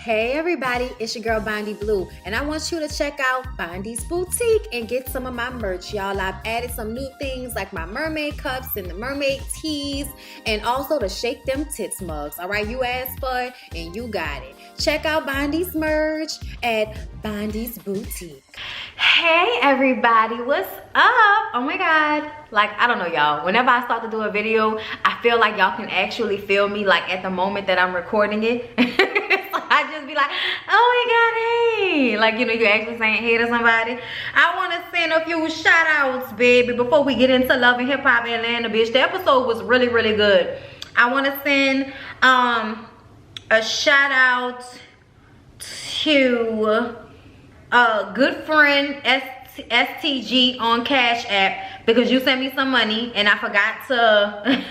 Hey everybody, it's your girl Bondy Blue, and I want you to check out Bondy's Boutique and get some of my merch, y'all. I've added some new things like my mermaid cups and the mermaid tees, and also the Shake Them Tits mugs. All right, you asked for it and you got it. Check out Bondy's merch at Bondy's Boutique. Hey everybody, what's up? Oh my god, like I don't know y'all, whenever I start to do a video I feel like y'all can actually feel me like at the moment that I'm recording it. I just be like, oh my god, hey, like, you know, you actually saying hey to somebody. I want to send a few shout outs, baby, before we get into Love and Hip Hop Atlanta, bitch. The episode was really good. I want to send a shout out to a good friend STG on Cash App, because you sent me some money and I forgot to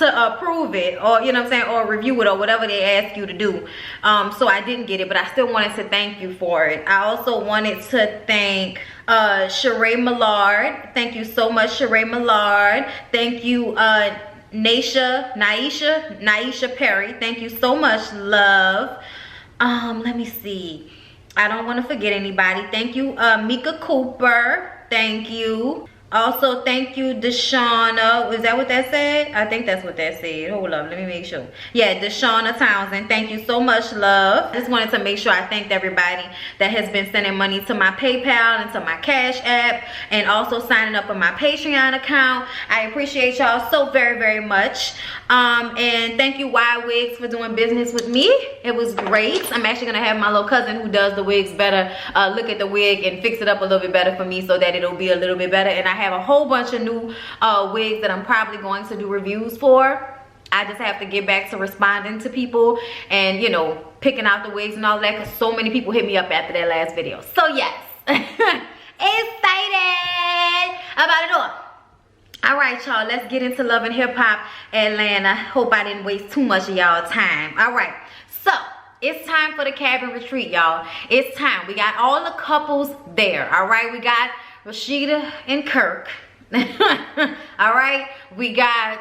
approve it, or you know what I'm saying, or review it, or whatever they ask you to do. So I didn't get it, but I still wanted to thank you for it. I also wanted to thank Sheree Millard. Thank you so much, Sheree Millard. Thank you Naisha Perry. Thank you so much, love. Let me see, I don't want to forget anybody. Thank you Mika Cooper. Thank you. Also, thank you, Deshauna. Is that what that said? I think that's what that said. Hold up, let me make sure. Yeah, Deshauna Townsend. Thank you so much, love. I just wanted to make sure I thanked everybody that has been sending money to my PayPal and to my Cash App, and also signing up on my Patreon account. I appreciate y'all so very much. And thank you, Wild Wigs, for doing business with me. It was great. I'm actually gonna have my little cousin who does the wigs better look at the wig and fix it up a little bit better for me, so that it'll be a little bit better. And I have a whole bunch of new wigs that I'm probably going to do reviews for. I just have to get back to responding to people and, you know, picking out the wigs and all that, because so many people hit me up after that last video. So yes, excited about it all. All right, y'all, let's get into Love and Hip Hop Atlanta. Hope I didn't waste too much of y'all time. All right, so it's time for the cabin retreat, y'all. It's time. We got all the couples there. All right, we got Rashida and Kirk. All right, we got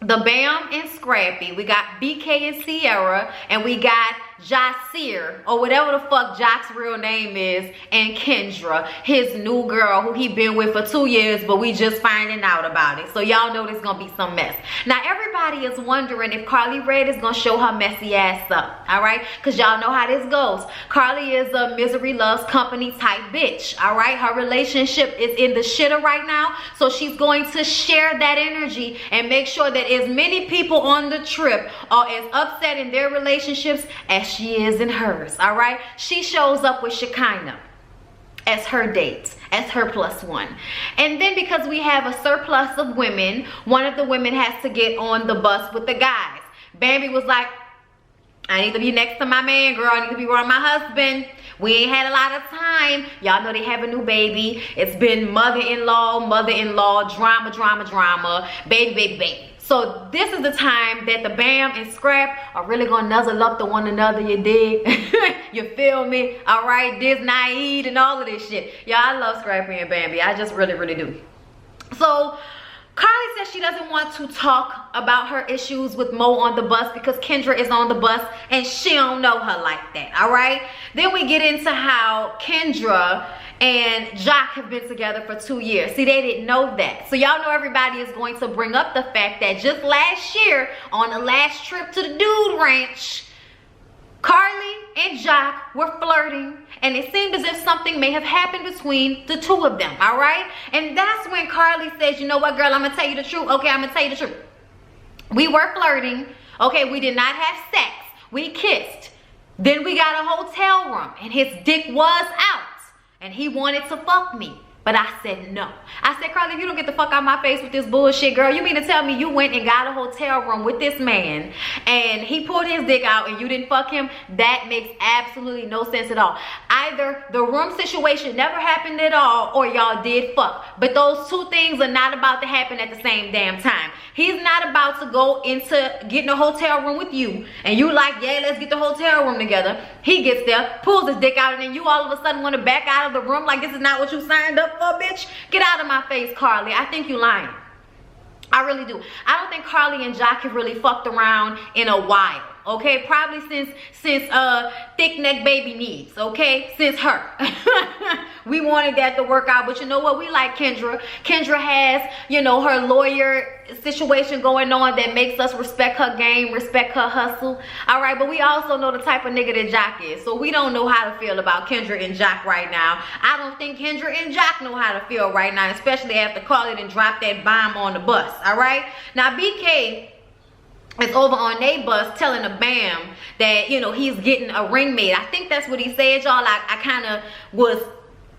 the Bam and Scrappy. We got BK and Sierra, and we got Jasir, or whatever the fuck Jock's real name is, and Kendra, his new girl who he been with for 2 years, but we just finding out about it. So y'all know there's gonna be some mess. Now everybody is wondering if Carly Red is gonna show her messy ass up, all right? Because y'all know how this goes. Carly is a misery loves company type bitch, all right? Her relationship is in the shitter right now, so she's going to share that energy and make sure that as many people on the trip are as upset in their relationships as she is in hers, all right? She shows up with Shekinah as her date, as her +1. And then because we have a surplus of women, one of the women has to get on the bus with the guys. Bambi was like, I need to be next to my man, girl. I need to be around my husband. We ain't had a lot of time. Y'all know they have a new baby. It's been mother-in-law, drama, baby. So this is the time that the Bam and Scrap are really gonna nuzzle up to one another, you dig? You feel me? All right, this naive and all of this shit. Yeah, I love Scrappy and Bambi. I just really do. So Carly says she doesn't want to talk about her issues with Mo on the bus because Kendra is on the bus and she don't know her like that, all right? Then we get into how Kendra and Jock have been together for 2 years. See, they didn't know that. So y'all know everybody is going to bring up the fact that just last year, on the last trip to the Dude Ranch, Carly and Jock were flirting, and it seemed as if something may have happened between the two of them, all right? And that's when Carly says, you know what, girl, I'm gonna tell you the truth. Okay, I'm gonna tell you the truth. We were flirting. Okay, we did not have sex. We kissed. Then we got a hotel room, and his dick was out, and he wanted to fuck me. But I said no. I said, Carly, if you don't get the fuck out my face with this bullshit, girl, you mean to tell me you went and got a hotel room with this man and he pulled his dick out and you didn't fuck him? That makes absolutely no sense at all. Either the room situation never happened at all, or y'all did fuck. But those two things are not about to happen at the same damn time. He's not about to go into getting a hotel room with you and you like, yeah, let's get the hotel room together. He gets there, pulls his dick out, and then you all of a sudden want to back out of the room like this is not what you signed up for, bitch. Get out of my face, Carly. I think you lying. I really do. I don't think Carly and Jock have really fucked around in a while. okay? Probably since thick neck baby needs, okay? Since her. We wanted that to work out, but you know what? We like Kendra. Kendra has, you know, her lawyer situation going on that makes us respect her game, respect her hustle. All right, but we also know the type of nigga that Jock is, so we don't know how to feel about Kendra and Jock right now. I don't think Kendra and Jock know how to feel right now, especially after Carly and dropped that bomb on the bus. All right, now BK is over on they bus telling the BAM that, you know, he's getting a ringmate. I think that's what he said, y'all. I kind of was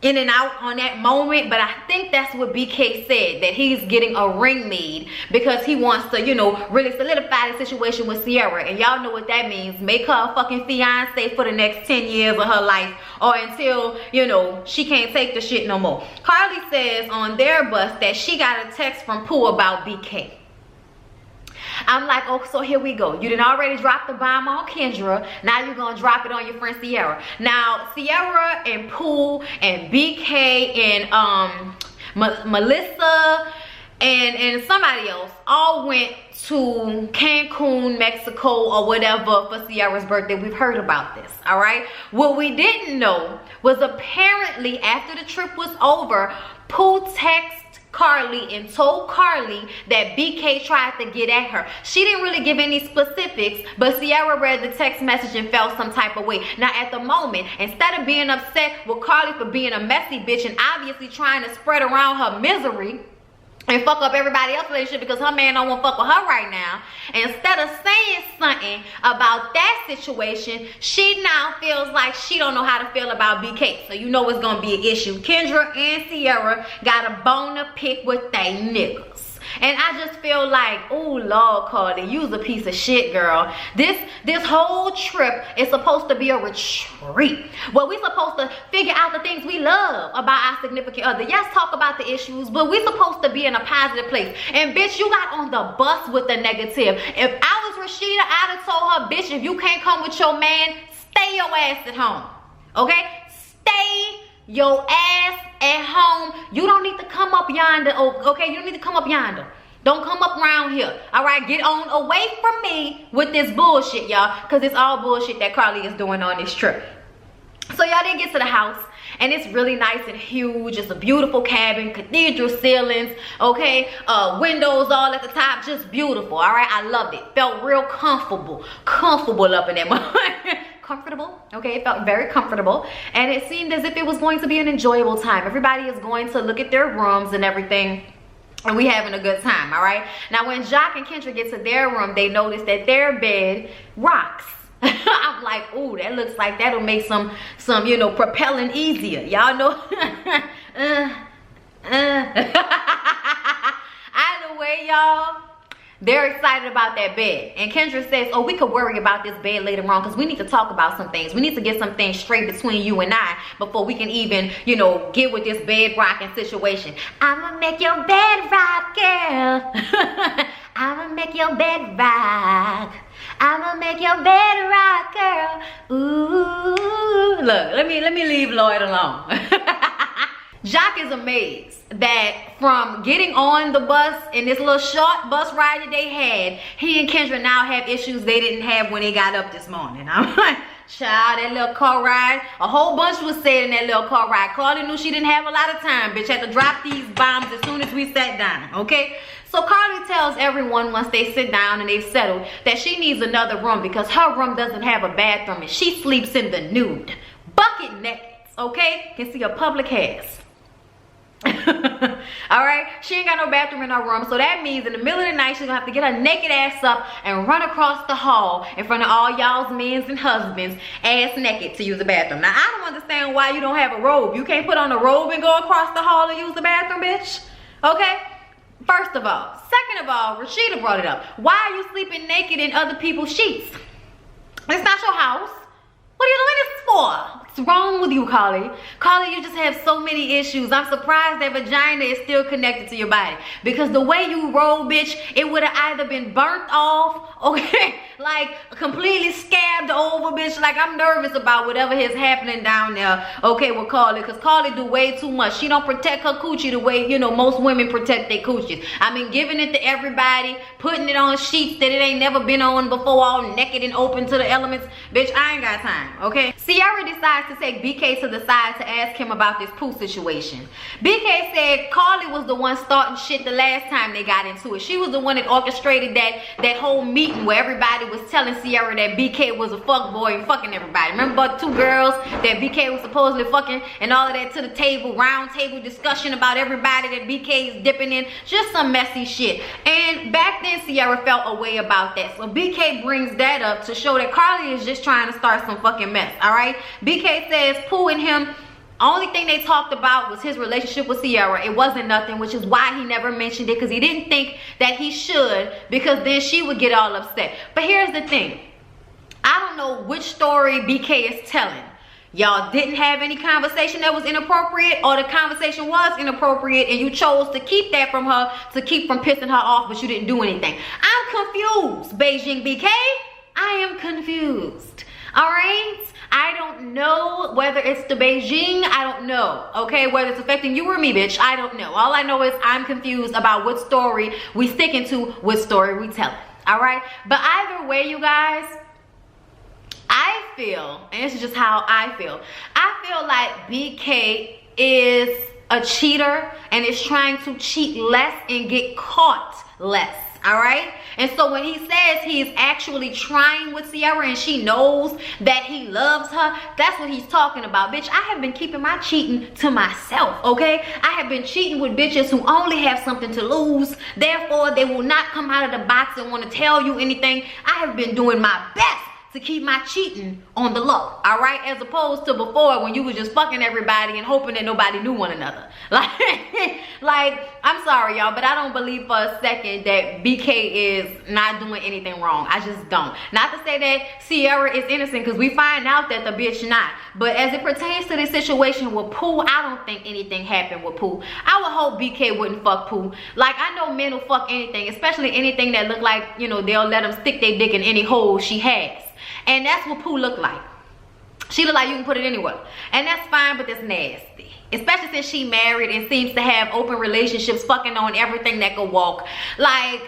in and out on that moment, but I think that's what BK said, that he's getting a ringmaid because he wants to, you know, really solidify the situation with Sierra. And y'all know what that means. Make her a fucking fiance for the next 10 years of her life, or until, you know, she can't take the shit no more. Carly says on their bus that she got a text from Pooh about BK. I'm like, oh, so here we go. You done already dropped the bomb on Kendra. Now you're going to drop it on your friend Sierra. Now, Sierra and Pooh and BK and Melissa and somebody else all went to Cancun, Mexico, or whatever for Sierra's birthday. We've heard about this, all right? What we didn't know was apparently after the trip was over, Pooh texted Carly and told Carly that BK tried to get at her. She didn't really give any specifics, but Sierra read the text message and felt some type of way. Now at the moment, instead of being upset with Carly for being a messy bitch and obviously trying to spread around her misery and fuck up everybody else's relationship because her man don't want to fuck with her right now, instead of saying something about that situation, she now feels like she don't know how to feel about BK. So you know it's gonna be an issue. Kendra and Sierra got a bone to pick with they niggas. And I just feel like, oh Lord, Carly, you's a piece of shit, girl. This whole trip is supposed to be a retreat where we supposed to figure out the things we love about our significant other. Yes, talk about the issues, but we supposed to be in a positive place. And bitch, you got on the bus with the negative. If I was Rashida, I'd have told her, bitch, if you can't come with your man, stay your ass at home. Okay? Stay your ass at home. You don't need to come up yonder, okay? You don't need to come up yonder. Don't come up around here, all right? Get on away from me with this bullshit, y'all, because it's all bullshit that Carly is doing on this trip. So y'all didn't get to the house, and it's really nice and huge. It's a beautiful cabin, cathedral ceilings, okay? Windows all at the top, just beautiful, all right? I loved it. Felt real comfortable up in that moment. Comfortable, okay? It felt very comfortable, and it seemed as if it was going to be an enjoyable time. Everybody is going to look at their rooms and everything, and we having a good time, all right? Now, when Jock and Kendra get to their room, they notice that their bed rocks. I'm like, ooh, that looks like that'll make some you know, propelling easier. Y'all know? Either way, y'all, they're excited about that bed. And Kendra says, oh, we could worry about this bed later on because we need to talk about some things. We need to get some things straight between you and I before we can even, you know, get with this bed rocking situation. I'ma make your bed rock, girl. I'ma make your bed rock. I'ma make your bed rock, girl. Ooh. Look, let me leave Lloyd alone. Jock is amazed that from getting on the bus in this little short bus ride that they had, he and Kendra now have issues they didn't have when they got up this morning. I'm like, child, that little car ride, a whole bunch was said in that little car ride. Carly knew she didn't have a lot of time, bitch. Had to drop these bombs as soon as we sat down, okay? So Carly tells everyone once they sit down and they settle that she needs another room because her room doesn't have a bathroom and she sleeps in the nude. Bucket naked, okay? You can see her public ass. All right, she ain't got no bathroom in her room, so that means in the middle of the night she's gonna have to get her naked ass up and run across the hall in front of all y'all's men's and husbands ass naked to use the bathroom. Now I don't understand why you don't have a robe. You can't put on a robe and go across the hall and use the bathroom, bitch. Okay, first of all. Second of all, Rashida brought it up. Why are you sleeping naked in other people's sheets? It's not your house. What are you doing this for? What's wrong with you, Carly? Carly, you just have so many issues. I'm surprised that vagina is still connected to your body. Because the way you roll, bitch, it would have either been burnt off, okay, like completely scabbed over, know, bitch. Like, I'm nervous about whatever is happening down there, okay, with Carly. Because Carly do way too much. She don't protect her coochie the way, you know, most women protect their coochies. I mean, giving it to everybody, putting it on sheets that it ain't never been on before, all naked and open to the elements. Bitch, I ain't got time, okay? Ciara decides to take BK to the side to ask him about this poo situation. BK said Carly was the one starting shit the last time they got into it. She was the one that orchestrated that whole meeting where everybody was telling Ciara that BK was a fuckboy and fucking everybody. Remember about 2 girls that BK was supposedly fucking and all of that to the table, round table discussion about everybody that BK is dipping in? Just some messy shit. And back then Ciara felt a way about that. So BK brings that up to show that Carly is just trying to start some fucking mess, alright? BK says Pooh and him, only thing they talked about was his relationship with Ciara. It wasn't nothing, which is why he never mentioned it, because he didn't think that he should, because then she would get all upset. But here's the thing. I don't know which story BK is telling. Y'all didn't have any conversation that was inappropriate, or the conversation was inappropriate and you chose to keep that from her to keep from pissing her off, but you didn't do anything. I'm confused, Beijing BK. I am confused. Alright? I don't know whether it's the Beijing. I don't know. Okay? Whether it's affecting you or me, bitch. I don't know. All I know is I'm confused about what story we sticking to, what story we telling. Alright? But either way, you guys, I feel, and this is just how I feel like BK is a cheater and is trying to cheat less and get caught less. All right? And so when he says he's actually trying with Ciara and she knows that he loves her, that's what he's talking about. Bitch, I have been keeping my cheating to myself, okay? I have been cheating with bitches who only have something to lose. Therefore, they will not come out of the box and want to tell you anything. I have been doing my best to keep my cheating on the low, all right? As opposed to before when you was just fucking everybody and hoping that nobody knew one another. Like, I'm sorry, y'all, but I don't believe for a second that BK is not doing anything wrong. I just don't. Not to say that Ciara is innocent, because we find out that the bitch not. But as it pertains to this situation with Pooh, I don't think anything happened with Pooh. I would hope BK wouldn't fuck Pooh. Like, I know men will fuck anything, especially anything that look like, you know, they'll let them stick their dick in any hole she has. And that's what Pooh looked like. She looked like you can put it anywhere. And that's fine, but that's nasty. Especially since she married and seems to have open relationships, fucking on everything that could walk. Like,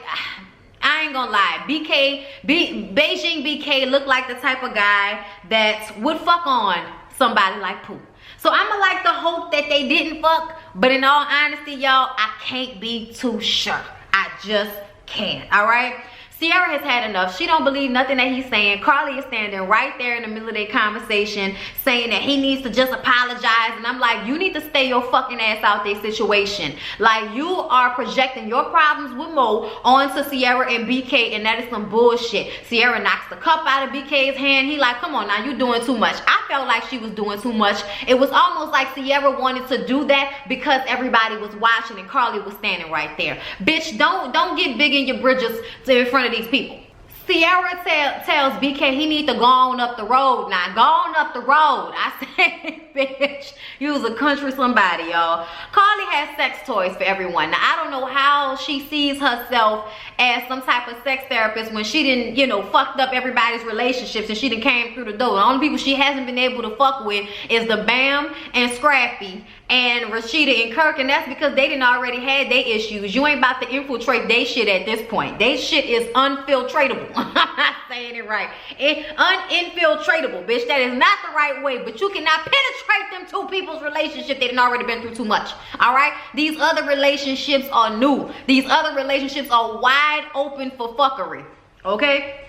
I ain't gonna lie. Beijing BK looked like the type of guy that would fuck on somebody like Pooh. So I'ma like to hope that they didn't fuck. But in all honesty, y'all, I can't be too sure. I just can't, all right? Ciara has had enough. She don't believe nothing that he's saying. Carly is standing right there in the middle of their conversation saying that he needs to just apologize. And I'm like, you need to stay your fucking ass out their situation. Like, you are projecting your problems with Mo onto Ciara and BK, and that is some bullshit. Ciara knocks the cup out of BK's hand. He like, come on now, you doing too much. I felt like she was doing too much. It was almost like Ciara wanted to do that because everybody was watching and Carly was standing right there. Bitch, don't get big in your bridges in front of these people. Ciara tells BK he need to go on up the road now. Go on up the road. I said, bitch, you was a country somebody, y'all. Carly has sex toys for everyone. Now, I don't know how she sees herself as some type of sex therapist when she didn't, you know, fucked up everybody's relationships and she done came through the door. The only people she hasn't been able to fuck with is the Bam and Scrappy and Rashida and Kirk, and that's because they didn't already had their issues. You ain't about to infiltrate they shit at this point. They shit is unfiltratable. I'm not saying it right. It's uninfiltratable, bitch. That is not the right way, but you cannot penetrate them two people's relationship. They done already been through too much, all right? These other relationships are new. These other relationships are wide open for fuckery, okay?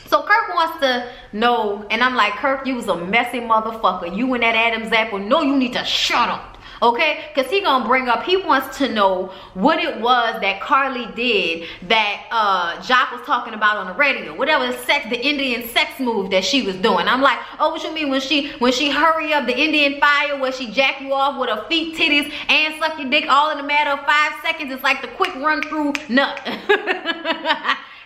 So Kirk wants to know, and I'm like, Kirk, you was a messy motherfucker. You and that Adam's apple. No, you need to shut up. Okay, because he gonna bring up, he wants to know what it was that Carly did that Jock was talking about on the radio. Whatever the Indian sex move that she was doing. I'm like, oh, what you mean when she hurry up the Indian fire where she jack you off with her feet, titties, and suck your dick all in a matter of 5 seconds? It's like the quick run through nut.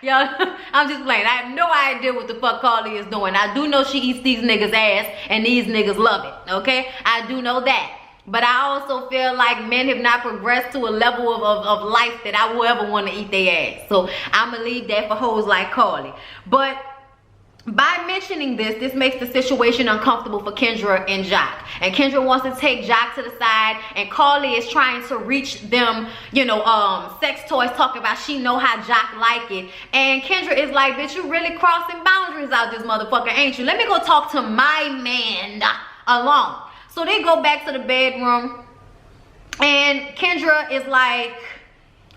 Y'all, I'm just playing. I have no idea what the fuck Carly is doing. I do know she eats these niggas' ass and these niggas love it, okay? I do know that. But I also feel like men have not progressed to a level of life that I will ever want to eat their ass. So I'm going to leave that for hoes like Carly. But By mentioning this makes the situation uncomfortable for Kendra and Jock. And Kendra wants to take Jock to the side, and Carly is trying to reach them, you know, sex toys, talking about she know how Jock like it. And Kendra is like, bitch, you really crossing boundaries out this motherfucker, ain't you? Let me go talk to my man alone. So they go back to the bedroom, and Kendra is like,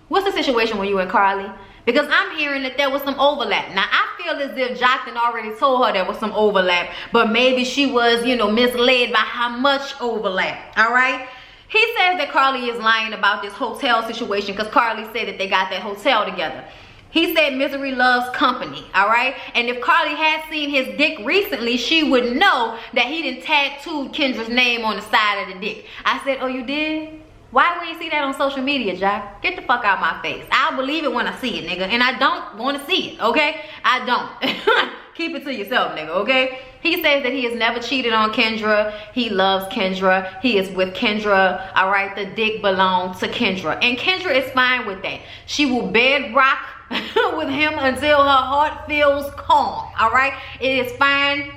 what's the situation with you and Carly? Because I'm hearing that there was some overlap. Now, I feel as if Jocelyn already told her there was some overlap, but maybe she was, you know, misled by how much overlap, all right? He says that Carly is lying about this hotel situation because Carly said that they got that hotel together. He said Misery loves company, all right? And if Carly had seen his dick recently, she would know that he done tattooed Kendra's name on the side of the dick. I said, oh, you did? Why we ain't see that on social media, Jack? Get the fuck out my face. I'll believe it when I see it, nigga. And I don't want to see it, okay? I don't. Keep it to yourself, nigga, okay? He says that he has never cheated on Kendra. He loves Kendra. He is with Kendra, all right? The dick belongs to Kendra. And Kendra is fine with that. She will bed rock with him until her heart feels calm, all right? It is fine.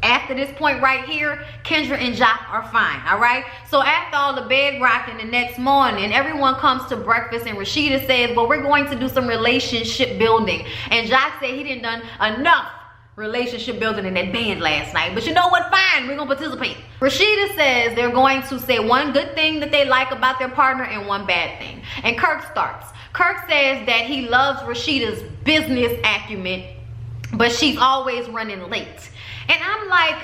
After this point right here, Kendra and Jock are fine, all right? So after all the bed rocking the next morning, everyone comes to breakfast, and Rashida says, well, we're going to do some relationship building. And Jock said he didn't done enough relationship building in that band last night. But you know what? Fine, we're going to participate. Rashida says they're going to say one good thing that they like about their partner and one bad thing. And Kirk starts. Kirk says that he loves Rashida's business acumen, but she's always running late. And I'm like,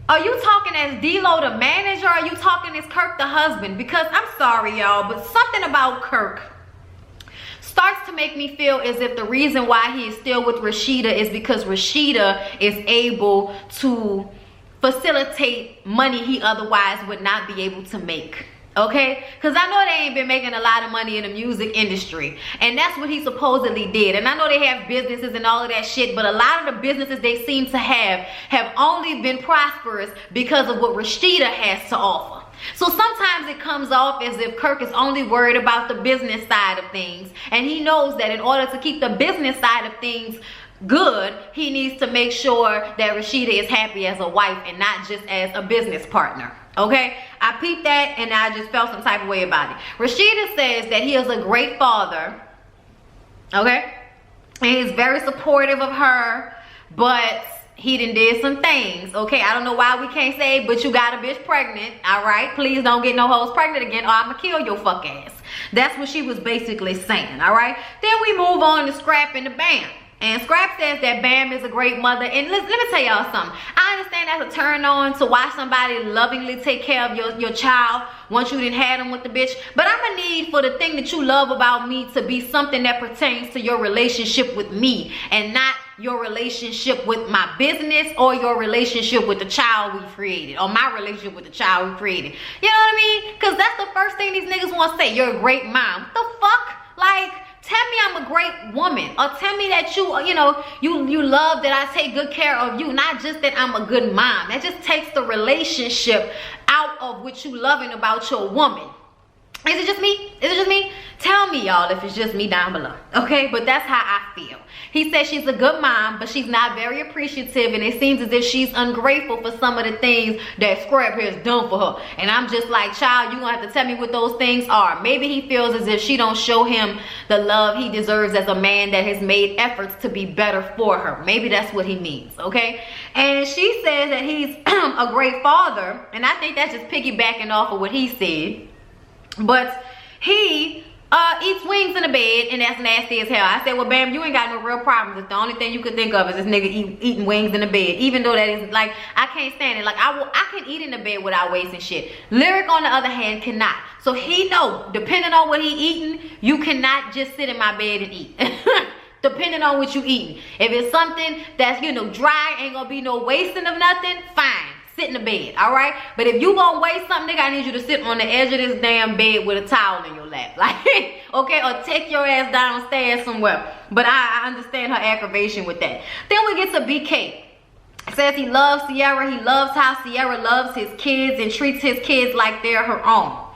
are you talking as D-Lo the manager, or are you talking as Kirk the husband? Because I'm sorry, y'all, but something about Kirk starts to make me feel as if the reason why he is still with Rashida is because Rashida is able to facilitate money he otherwise would not be able to make. Okay, because I know they ain't been making a lot of money in the music industry, and that's what he supposedly did. And I know they have businesses and all of that shit, but a lot of the businesses they seem to have only been prosperous because of what Rashida has to offer. So sometimes it comes off as if Kirk is only worried about the business side of things, and he knows that in order to keep the business side of things good, he needs to make sure that Rashida is happy as a wife and not just as a business partner. Okay, I peeped that and I just felt some type of way about it. Rashida says that he is a great father, okay, and he's very supportive of her, but he done did some things, okay? I don't know why we can't say, but you got a bitch pregnant, all right? Please don't get no hoes pregnant again, or I'ma kill your fuck ass. That's what she was basically saying, all right? Then we move on to Scrap and the Bam. And Scrap says that Bam is a great mother. And let me tell y'all something. I understand that's a turn on to watch somebody lovingly take care of your child once you done had them with the bitch. But I'm gonna need for the thing that you love about me to be something that pertains to your relationship with me, and not your relationship with my business or your relationship with the child we created, or my relationship with the child we created. You know what I mean? Because that's the first thing these niggas want to say. You're a great mom. What the fuck? Like, tell me I'm a great woman, or tell me that you love that I take good care of you, not just that I'm a good mom. That just takes the relationship out of what you loving about your woman. Is it just me? Is it just me? Tell me, y'all, if it's just me down below, okay? But that's how I feel. He says she's a good mom, but she's not very appreciative, and it seems as if she's ungrateful for some of the things that Scrap has done for her. And I'm just like, child, you gonna have to tell me what those things are. Maybe he feels as if she don't show him the love he deserves as a man that has made efforts to be better for her. Maybe that's what he means, okay? And she says that he's a great father, and I think that's just piggybacking off of what he said. But he eats wings in the bed, and that's nasty as hell. I said, well, Bam, you ain't got no real problems if the only thing you could think of is this nigga eating wings in the bed. Even though that is, like, I can't stand it. Like, I can eat in the bed without wasting shit. Lyric, on the other hand, cannot. So he know, depending on what he eating, you cannot just sit in my bed and eat. Depending on what you eating. If it's something that's, you know, dry, ain't gonna be no wasting of nothing, fine. Sit in the bed, all right? But if you gonna waste something, nigga, I need you to sit on the edge of this damn bed with a towel in your lap. Like, okay? Or take your ass downstairs somewhere. But I understand her aggravation with that. Then we get to BK. Says he loves Sierra. He loves how Sierra loves his kids and treats his kids like they're her own.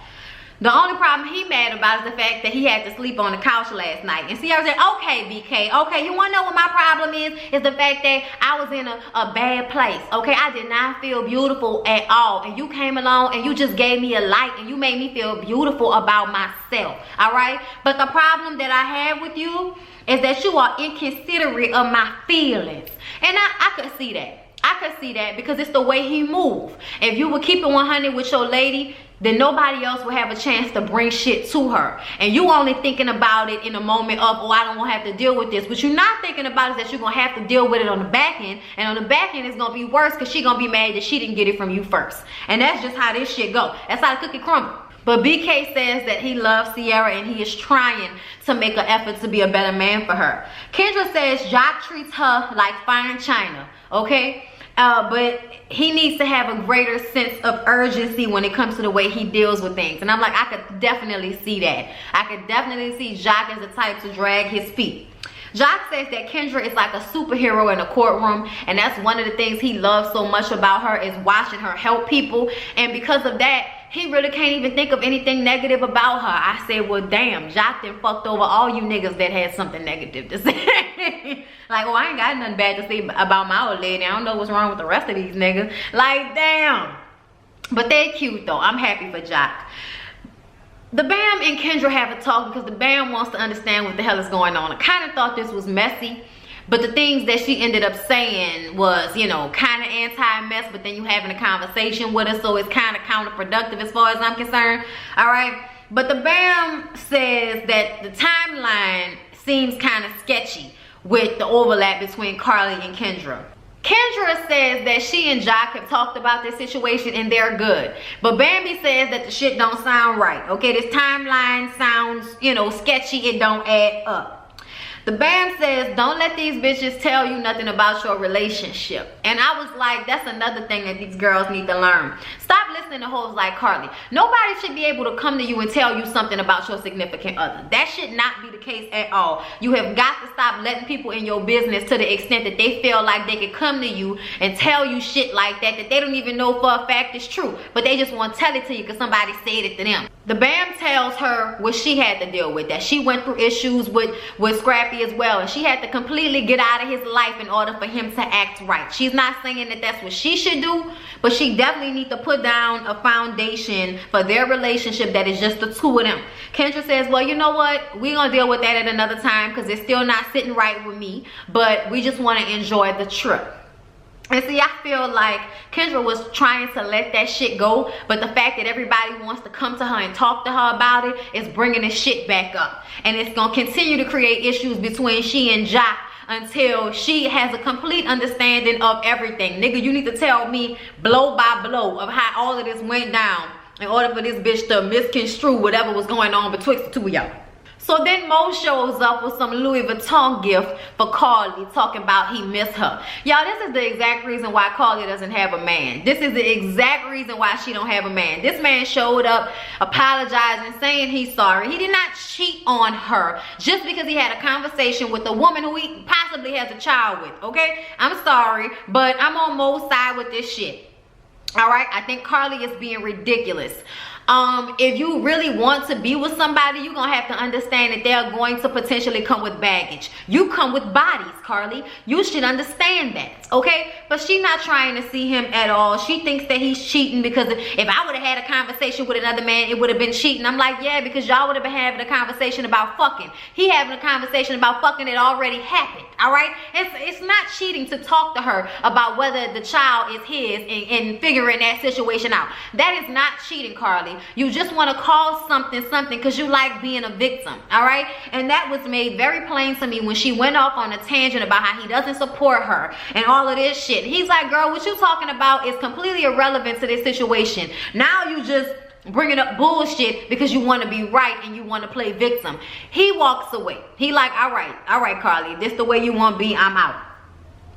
The only problem he mad about is the fact that he had to sleep on the couch last night. And Sierra said, okay, BK, okay, you wanna know what my problem is? Is the fact that I was in a bad place, okay? I did not feel beautiful at all. And you came along and you just gave me a light and you made me feel beautiful about myself, all right? But the problem that I have with you is that you are inconsiderate of my feelings. And I could see that. I could see that because it's the way he moved. If you would keep it 100 with your lady, then nobody else will have a chance to bring shit to her. And you only thinking about it in a moment of, oh, I don't want to have to deal with this. What you're not thinking about is that you're going to have to deal with it on the back end. And on the back end, it's going to be worse because she's going to be mad that she didn't get it from you first. And that's just how this shit go. That's how the cookie crumble. But BK says that he loves Sierra and he is trying to make an effort to be a better man for her. Kendra says Jock treats her like fine china, okay? But he needs to have a greater sense of urgency when it comes to the way he deals with things. And I'm like, I could definitely see that. I could definitely see Jock as the type to drag his feet. Jock says that Kendra is like a superhero in a courtroom, and that's one of the things he loves so much about her is watching her help people. And because of that, he really can't even think of anything negative about her. I said, well, damn, Jock done fucked over all you niggas that had something negative to say. Like, well, I ain't got nothing bad to say about my old lady. I don't know what's wrong with the rest of these niggas. Like, damn. But they cute, though. I'm happy for Jock. The Bam and Kendra have a talk because the Bam wants to understand what the hell is going on. I kind of thought this was messy. But the things that she ended up saying was, you know, kind of anti-mess, but then you having a conversation with her, so it's kind of counterproductive as far as I'm concerned, all right? But the Bam says that the timeline seems kind of sketchy with the overlap between Carly and Kendra. Kendra says that she and Jock have talked about this situation and they're good. But Bambi says that the shit don't sound right, okay? This timeline sounds, you know, sketchy, it don't add up. The Bam says, don't let these bitches tell you nothing about your relationship. And I was like, that's another thing that these girls need to learn. Stop listening to hoes like Carly. Nobody should be able to come to you and tell you something about your significant other. That should not be the case at all. You have got to stop letting people in your business to the extent that they feel like they can come to you and tell you shit like that they don't even know for a fact is true. But they just want to tell it to you because somebody said it to them. The Bam tells her what she had to deal with, that she went through issues with Scrappy as well, and she had to completely get out of his life in order for him to act right. She's not saying that that's what she should do, but she definitely needs to put down a foundation for their relationship that is just the two of them. Kendra says, well, you know what, we're gonna deal with that at another time because it's still not sitting right with me, but we just want to enjoy the trip. And see, I feel like Kendra was trying to let that shit go, but the fact that everybody wants to come to her and talk to her about it is bringing this shit back up. And it's going to continue to create issues between she and Jock until she has a complete understanding of everything. Nigga, you need to tell me blow by blow of how all of this went down in order for this bitch to misconstrue whatever was going on betwixt the two of y'all. So then Mo shows up with some Louis Vuitton gift for Carly, talking about he missed her. Y'all, this is the exact reason why Carly doesn't have a man. This is the exact reason why she don't have a man. This man showed up apologizing, saying he's sorry. He did not cheat on her just because he had a conversation with a woman who he possibly has a child with, okay? I'm sorry, but I'm on Mo's side with this shit. All right, I think Carly is being ridiculous. If you really want to be with somebody, you're gonna have to understand that they're going to potentially come with baggage. You come with bodies, Carly. You should understand that, okay? But she's not trying to see him at all. She thinks that he's cheating because if I would have had a conversation with another man, it would have been cheating. I'm like, yeah, because y'all would have been having a conversation about fucking. He having a conversation about fucking that already happened, all right? It's not cheating to talk to her about whether the child is his and figuring that situation out. That is not cheating, Carly. You just want to call something because you like being a victim, all right? And that was made very plain to me when she went off on a tangent about how he doesn't support her and all of this shit. He's like, girl, what you talking about is completely irrelevant to this situation. Now you just bringing up bullshit because you want to be right and you want to play victim. He walks away. He like, all right, Carly, this the way you want to be, I'm out.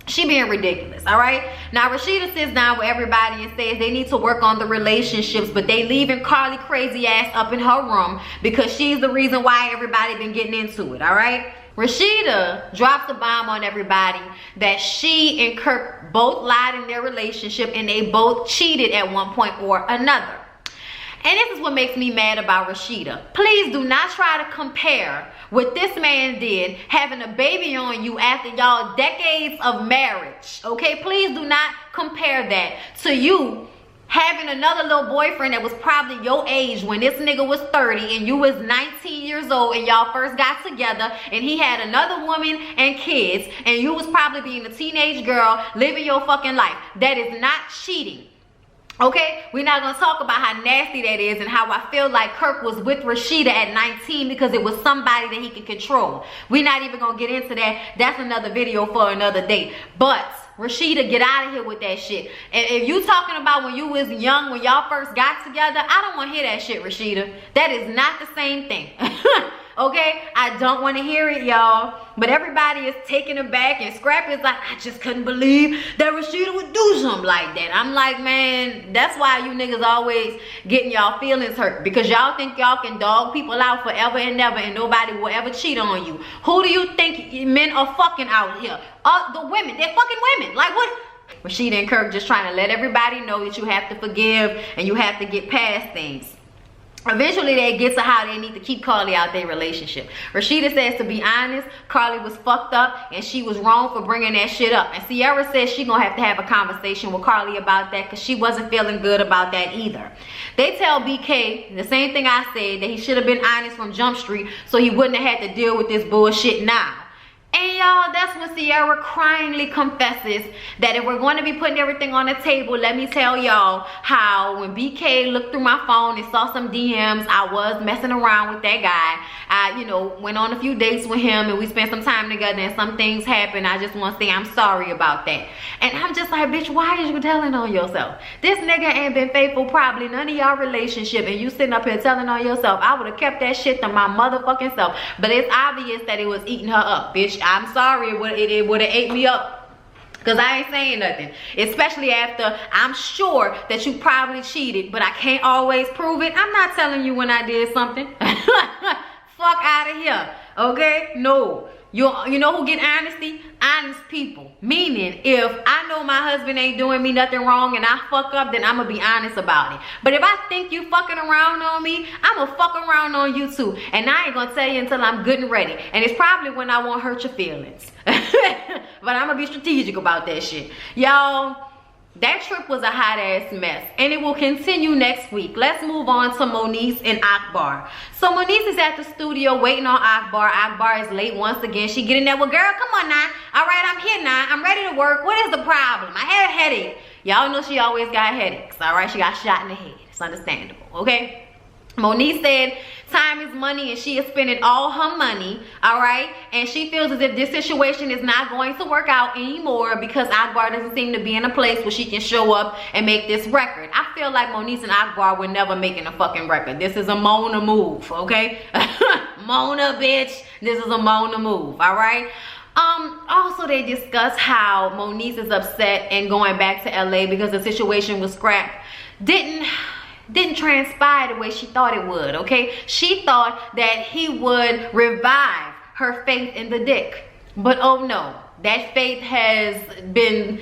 She being ridiculous, all right? Now, Rashida sits down with everybody and says they need to work on the relationships, but they leaving Carly crazy ass up in her room because she's the reason why everybody been getting into it, all right? Rashida drops a bomb on everybody that she and Kirk both lied in their relationship and they both cheated at one point or another. And this is what makes me mad about Rashida. Please do not try to compare what this man did, having a baby on you after y'all decades of marriage. Okay, please do not compare that to you having another little boyfriend that was probably your age when this nigga was 30 and you was 19 years old and y'all first got together, and he had another woman and kids, and you was probably being a teenage girl living your fucking life. That is not cheating. Okay, we're not gonna talk about how nasty that is and how I feel like Kirk was with Rashida at 19 because it was somebody that he could control. We're not even gonna get into that. That's another video for another day. But Rashida, get out of here with that shit. And if you talking about when you was young, when y'all first got together, I don't want to hear that shit, Rashida. That is not the same thing. Okay, I don't want to hear it, y'all. But everybody is taking it back, and Scrap is like, I just couldn't believe that Rashida would do something like that. I'm like, man, that's why you niggas always getting y'all feelings hurt, because y'all think y'all can dog people out forever and never, and nobody will ever cheat on you. Who do you think men are fucking out here? The women. They're fucking women. Like, what? Rashida and Kirk just trying to let everybody know that you have to forgive and you have to get past things. Eventually they get to how they need to keep Carly out their relationship. Rashida says, to be honest, Carly was fucked up and she was wrong for bringing that shit up. And Sierra says she gonna have a conversation with Carly about that because she wasn't feeling good about that either. They tell BK the same thing I said, that he should have been honest from Jump Street so he wouldn't have had to deal with this bullshit now. And y'all, that's when Sierra cryingly confesses that if we're going to be putting everything on the table, let me tell y'all how when BK looked through my phone and saw some DMs, I was messing around with that guy. I, went on a few dates with him and we spent some time together and some things happened. I just want to say I'm sorry about that. And I'm just like, bitch, why is you telling on yourself? This nigga ain't been faithful probably none of y'all relationship, and you sitting up here telling on yourself. I would have kept that shit to my motherfucking self. But it's obvious that it was eating her up, bitch. I'm sorry, it would have ate me up, because I ain't saying nothing, especially after I'm sure that you probably cheated, but I can't always prove it. I'm not telling you when I did something. Fuck out of here, okay? No. You know who get honesty? Honest people. Meaning, if I know my husband ain't doing me nothing wrong and I fuck up, then I'm gonna be honest about it. But if I think you fucking around on me, I'm gonna fuck around on you too. And I ain't gonna tell you until I'm good and ready. And it's probably when I won't hurt your feelings. But I'm gonna be strategic about that shit. Y'all, that trip was a hot ass mess, and it will continue next week. Let's move on to Moniece and Akbar. So Moniece is at the studio waiting on Akbar. Akbar is late once again. She get in there, well, girl, come on now. All right, I'm here now. I'm ready to work. What is the problem? I had a headache. Y'all know she always got headaches. All right, she got shot in the head. It's understandable, okay? Moniece said time is money and she is spending all her money, all right? And she feels as if this situation is not going to work out anymore because Akbar doesn't seem to be in a place where she can show up and make this record. I feel like Moniece and Akbar were never making a fucking record. This is a Mona move, okay? Mona, bitch. This is a Mona move, all right? Also they discuss how Moniece is upset and going back to LA because the situation with Scrap didn't transpire the way she thought it would, okay? She thought that he would revive her faith in the dick. But oh no, that faith has been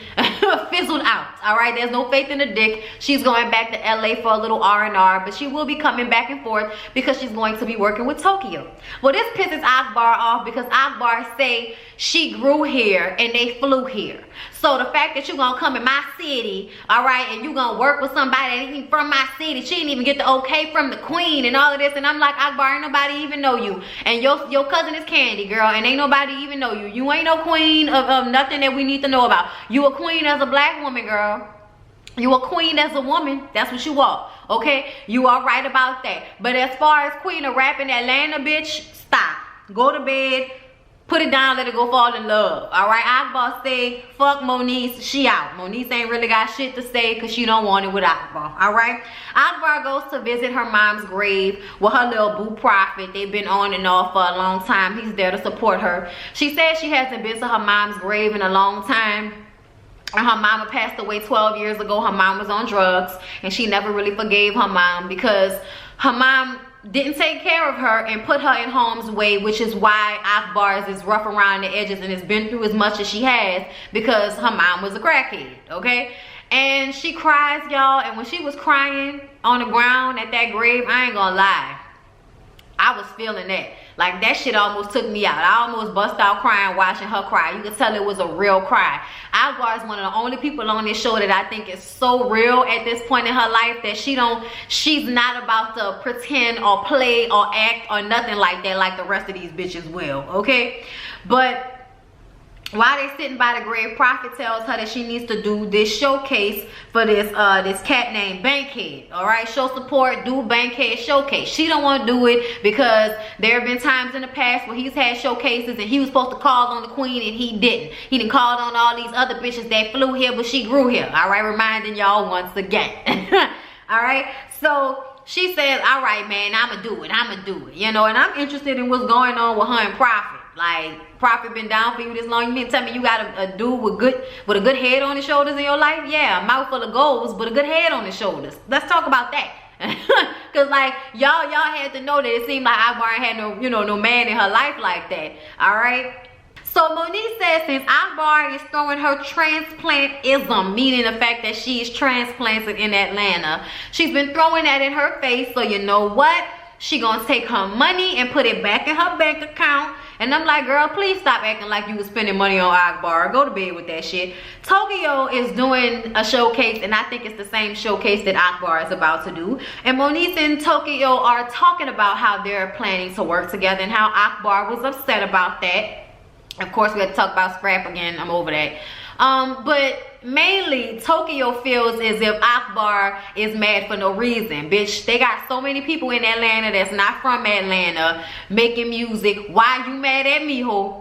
fizzled out, all right? There's no faith in the dick. She's going back to LA for a little R&R, but she will be coming back and forth because she's going to be working with Tokyo. Well, this pisses Akbar off because Akbar say she grew here and they flew here. So the fact that you're gonna come in my city, all right, and you're gonna work with somebody that ain't from my city, she didn't even get the okay from the queen and all of this, and I'm like, Akbar, ain't nobody even know you. And your cousin is Candy, girl, and ain't nobody even know you. You ain't no queen of nothing that we need to know about. You a queen as a black woman, girl. You a queen as a woman. That's what you are, okay? You are right about that. But as far as queen of rap in Atlanta, bitch, stop. Go to bed. Put it down, let it go fall in love. All right, Akbar say, fuck Moniece, she out. Moniece ain't really got shit to say because she don't want it with Akbar, all right? Akbar goes to visit her mom's grave with her little boo Prophet. They've been on and off for a long time. He's there to support her. She says she hasn't been to her mom's grave in a long time. And her mama passed away 12 years ago. Her mom was on drugs and she never really forgave her mom because her mom didn't take care of her and put her in harm's way, which is why Akbar is rough around the edges and has been through as much as she has because her mom was a crackhead, okay? And she cries, y'all. And when she was crying on the ground at that grave, I ain't gonna lie, I was feeling that. Like, that shit almost took me out. I almost bust out crying watching her cry. You could tell it was a real cry. Akbar is one of the only people on this show that I think is so real at this point in her life that she's not about to pretend or play or act or nothing like that like the rest of these bitches will, okay? But while they sitting by the grave, Prophet tells her that she needs to do this showcase for this cat named Bankhead. All right, show support, do Bankhead showcase. She don't want to do it because there have been times in the past where he's had showcases and he was supposed to call on the queen and he didn't. He done called on all these other bitches that flew here, but she grew here. All right, reminding y'all once again. All right, so she says, all right, man, I'ma do it, you know. And I'm interested in what's going on with her and Prophet. Like, Prophet been down for you this long. You mean to tell me you got a dude with a good head on his shoulders in your life? Yeah, a mouth full of goals, but a good head on his shoulders. Let's talk about that. Cause like y'all had to know that it seemed like Akbar had no man in her life like that. All right. So Monique says since Akbar is throwing her transplantism, meaning the fact that she is transplanted in Atlanta, she's been throwing that in her face. So you know what? She gonna take her money and put it back in her bank account. And I'm like, girl, please stop acting like you was spending money on Akbar. Go to bed with that shit. Tokyo is doing a showcase, and I think it's the same showcase that Akbar is about to do. And Monique and Tokyo are talking about how they're planning to work together and how Akbar was upset about that. Of course, we have to talk about Scrap again. I'm over that. But mainly, Tokyo feels as if Akbar is mad for no reason. Bitch, they got so many people in Atlanta that's not from Atlanta making music. Why you mad at me, ho?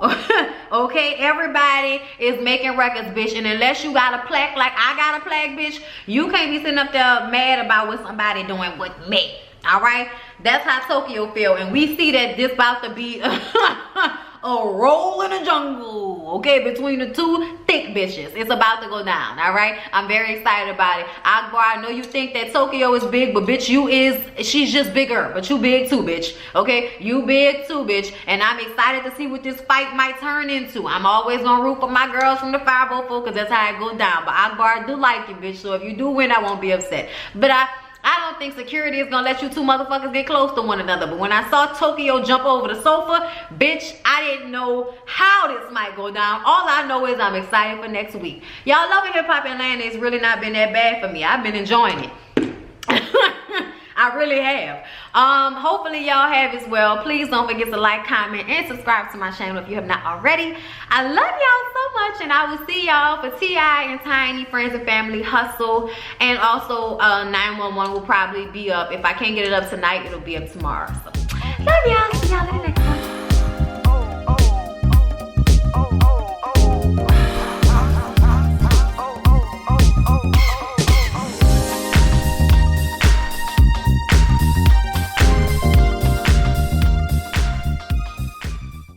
Okay, everybody is making records, bitch. And unless you got a plaque like I got a plaque, bitch, you can't be sitting up there mad about what somebody doing with me. All right? That's how Tokyo feel. And we see that this about to be a roll in the jungle, okay, between the two thick bitches. It's about to go down, all right? I'm very excited about it. Akbar, I know you think that Tokyo is big, but bitch, she's just bigger, but you big too, bitch, okay? You big too, bitch, and I'm excited to see what this fight might turn into. I'm always gonna root for my girls from the 504 because that's how it goes down, but Akbar do like you, bitch, so if you do win, I won't be upset. But I don't think security is gonna let you two motherfuckers get close to one another. But when I saw Tokyo jump over the sofa, bitch, I didn't know how this might go down. All I know is I'm excited for next week. Y'all, Love and Hip Hop Atlanta has really not been that bad for me. I've been enjoying it. I really have. Hopefully y'all have as well. Please don't forget to like, comment, and subscribe to my channel if you have not already. I love y'all so much, and I will see y'all for T.I. and Tiny, Friends and Family, Hustle, and also 911 will probably be up. If I can't get it up tonight, it'll be up tomorrow. So love y'all. See y'all in the next